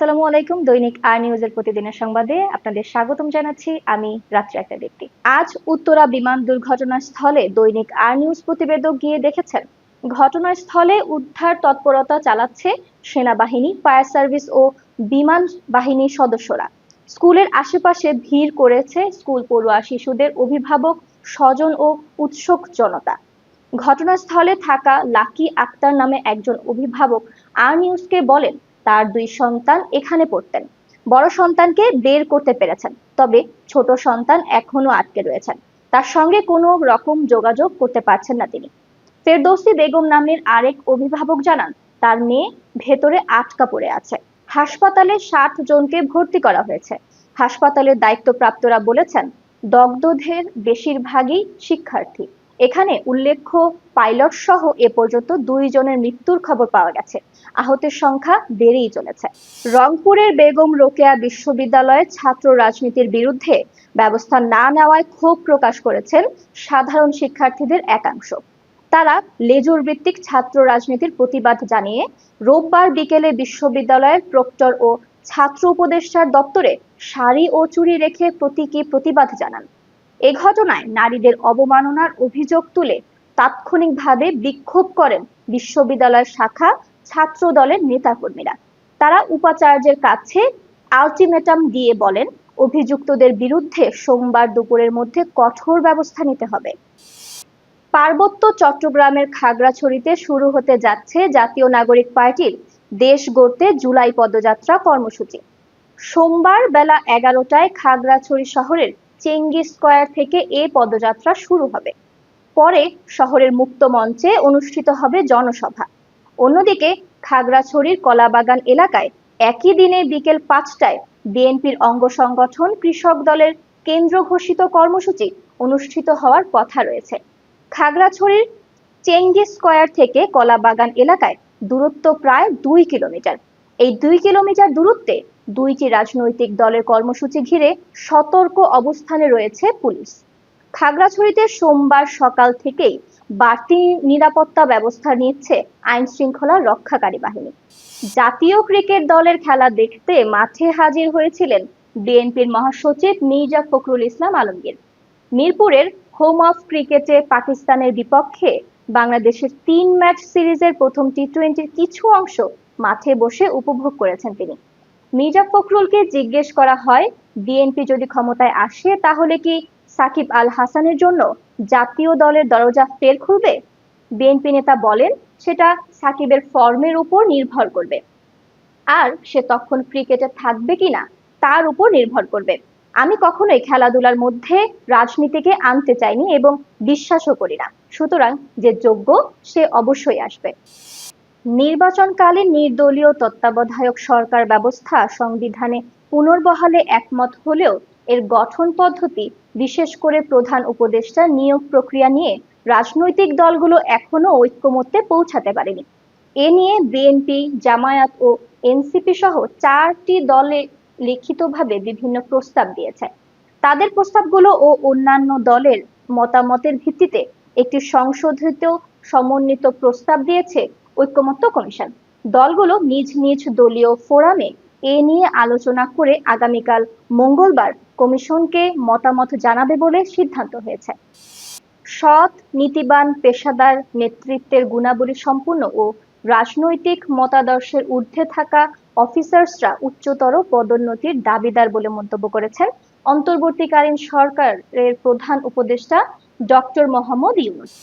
আসসালামু আলাইকুম। দৈনিক আর নিউজের প্রতিদিনের সংবাদে আপনাদের স্বাগতম জানাচ্ছি আমি রাত্রি একটা ব্যক্তি। আজ উত্তরা বিমান দুর্ঘটনাস্থলে দৈনিক আর নিউজ প্রতিবেদক গিয়ে দেখেছেন ঘটনাস্থলে উদ্ধার তৎপরতা চালাচ্ছে সেনাবাহিনী, ফায়ার সার্ভিস ও বিমান বাহিনীর সদস্যরা। স্কুলের আশেপাশে ভিড় করেছে স্কুল পড়ুয়া শিশুদের অভিভাবক, স্বজন ও উৎসুক জনতা। ঘটনাস্থলে থাকা লাকি আক্তার নামে একজন অভিভাবক আর নিউজকে বলেন তার দুই সন্তান এখানে পড়তেন। বড় সন্তানকে বের করতে পেরেছেন, তবে ছোট সন্তান এখনো আটকে রয়েছেন। তার সঙ্গে কোনো রকম যোগাযোগ করতে পারছেন না তিনি। ফেরদৌসী বেগম নামের আরেক অভিভাবক জানান তার মেয়ে ভেতরে আটকা পড়ে আছে। হাসপাতালে 60 জনকে ভর্তি করা হয়েছে। হাসপাতালের দায়িত্বপ্রাপ্তরা বলেছেন দগ্ধদের বেশিরভাগই শিক্ষার্থী। এখানে উল্লেখ্য পাইলট সহ এ পর্যন্ত 2 জনের মৃত্যুর খবর পাওয়া গেছে। আহতের সংখ্যা বেড়েই চলেছে। রংপুরের বেগম রোকেয়া বিশ্ববিদ্যালয়ের ছাত্র রাজনীতির বিরুদ্ধে ব্যবস্থা না নেওয়ায় ক্ষোভ প্রকাশ করেছেন সাধারণ শিক্ষার্থীদের একাংশ। তারা লেজুর ভিত্তিক ছাত্র রাজনীতির প্রতিবাদ জানিয়ে রোববার বিকেলে বিশ্ববিদ্যালয়ের প্রক্টর ও ছাত্র উপদেষ্টার দপ্তরে শাড়ি ও চুড়ি রেখে প্রতীকী প্রতিবাদ জানান। এ ঘটনায় নারীদের অবমাননার অভিযোগ তুলে তাৎক্ষণিকভাবে বিক্ষোভ করেন বিশ্ববিদ্যালয়ের শাখা ছাত্র দলের নেতাকর্মীরা। তারা উপাচার্যের কাছে আলটিমেটাম দিয়ে বলেন অভিযুক্তদের বিরুদ্ধে সোমবার দুপুরের মধ্যে কঠোর ব্যবস্থা নিতে হবে। পার্বত্য চট্টগ্রামের খাগড়াছড়িতে শুরু হতে যাচ্ছে জাতীয় নাগরিক পার্টির দেশ গড়তে জুলাই পদযাত্রা কর্মসূচি। সোমবার বেলা 11টায় খাগড়াছড়ি শহরের চেঙ্গি স্কয়ার থেকে এ পদযাত্রা শুরু হবে। পরে শহরের মুক্ত মঞ্চে অনুষ্ঠিত হবে জনসভা। অন্যদিকে খাগড়াছড়ির কলাবাগান এলাকায় একই দিনে বিকেল 5টায় বিএনপির অঙ্গ সংগঠন কৃষক দলের কেন্দ্র ঘোষিত কর্মসূচি অনুষ্ঠিত হওয়ার কথা রয়েছে। খাগড়াছড়ির চেঙ্গি স্কয়ার থেকে কলাবাগান এলাকায় দূরত্ব প্রায় 2 কিলোমিটার। এই 2 কিলোমিটার দূরত্বে দুইটি রাজনৈতিক দলের কর্মসূচি ঘিরে সতর্ক অবস্থানে রয়েছে পুলিশ। খাগড়াছড়িতে সোমবার সকাল থেকেই বাড়তি নিরাপত্তা ব্যবস্থা নিচ্ছে আইন শৃঙ্খলা রক্ষাকারী বাহিনী। জাতীয় ক্রিকেট দলের খেলা দেখতে মাঠে হাজির হয়েছিলেন বিএনপির মহাসচিব মির্জা ফখরুল ইসলাম আলমগীর। মিরপুরের হোম অফ ক্রিকেটে পাকিস্তানের বিপক্ষে বাংলাদেশের 3 ম্যাচ সিরিজের প্রথম টি-20-র কিছু অংশ মাঠে বসে উপভোগ করেছেন তিনি। মির্জা ফখরুলকে জিজ্ঞেস করা হয়, বিএনপি যদি ক্ষমতায় আসে তাহলে কি সাকিব আল হাসানের জন্য জাতীয় দলের দরজা ফের খুলবে? বিএনপি নেতা বলেন সেটা সাকিবের ফর্মের উপর নির্ভর করবে, আর সে তখন ক্রিকেটে থাকবে কিনা তার উপর নির্ভর করবে। আমি কখনোই খেলাধুলার মধ্যে রাজনীতিকে আনতে চাইনি এবং বিশ্বাসও করি না, সুতরাং যে যোগ্য সে অবশ্যই আসবে। নির্বাচনকালে নির্দলীয় তত্ত্বাবধায়ক সরকার ব্যবস্থা সংবিধানে পুনর্বহালে একমত হলেও এর গঠন পদ্ধতি, বিশেষ করে প্রধান উপদেষ্টা নিয়োগ প্রক্রিয়া নিয়ে রাজনৈতিক দলগুলো এখনো ঐক্যমত্যে পৌঁছাতে পারেনি। এ নিয়ে বিএনপি, জামায়াত ও এনসিপি সহ 4টি দলে লিখিতভাবে বিভিন্ন প্রস্তাব দিয়েছে। তাদের প্রস্তাবগুলো ও অন্যান্য দলের মতামতের ভিত্তিতে একটি সংশোধিত সমন্বিত প্রস্তাব দিয়েছে ঐকমত্য কমিশন। দলগুলো নিজ নিজ দলীয় ফোরামে এ নিয়ে আলোচনা করে আগামীকাল মঙ্গলবার কমিশনকে মতামত জানাবে বলে সিদ্ধান্ত হয়েছে। সৎ, নীতিবান, পেশাদার নেতৃত্বের গুণাবলী সম্পন্ন ও রাজনৈতিক মতাদর্শের ঊর্ধ্বে থাকা অফিসার্সরা উচ্চতর পদোন্নতির দাবিদার বলে মন্তব্য করেছেন অন্তর্বর্তীকালীন সরকারের প্রধান উপদেষ্টা ডক্টর মোহাম্মদ ইউনূস।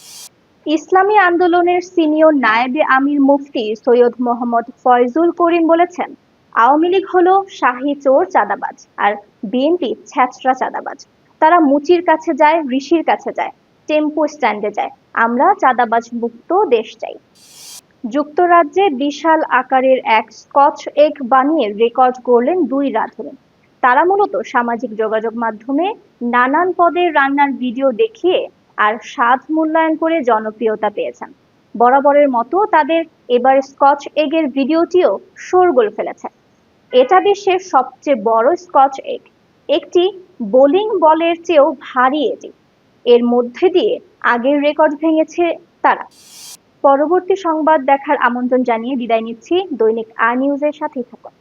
ইসলামী আন্দোলনের সিনিয়র নায়েবে আমির মুফতি সৈয়দ মোহাম্মদ ফয়জুল করিম বলেছেন, আওয়ামী লীগ হলো শাহী চোর চাঁদাবাজ আর বিএনপি ছ্যাচরা চাঁদাবাজ। তারা মুচির কাছে যায়, ঋষির কাছে যায়, টেম্পো স্ট্যান্ডে যায়। আমরা চাঁদাবাজ মুক্ত দেশ চাই। যুক্তরাজ্যে বিশাল আকারের এক স্কচ এগ বানিয়ে রেকর্ড গড়লেন 2 রাঁধুনি। তারা মূলত সামাজিক যোগাযোগ মাধ্যমে নানান পদের রান্নার ভিডিও দেখিয়ে আর স্বাদ মূল্যায়ন করে জনপ্রিয়তা পেয়েছেন। বরাবরের মতো তাদের এবার স্কচ এগের ভিডিওটিও শোরগোল ফেলেছে। এটা বিশ্বের সবচেয়ে বড় স্কচ এগ। একটি বোলিং বলের চেয়েও ভারী এটি। এর মধ্যে দিয়ে আগের রেকর্ড ভেঙেছে তারা। পরবর্তী সংবাদ দেখার আমন্ত্রণ জানিয়ে বিদায় নিচ্ছি। দৈনিক আর নিউজের সাথেই থাকুন।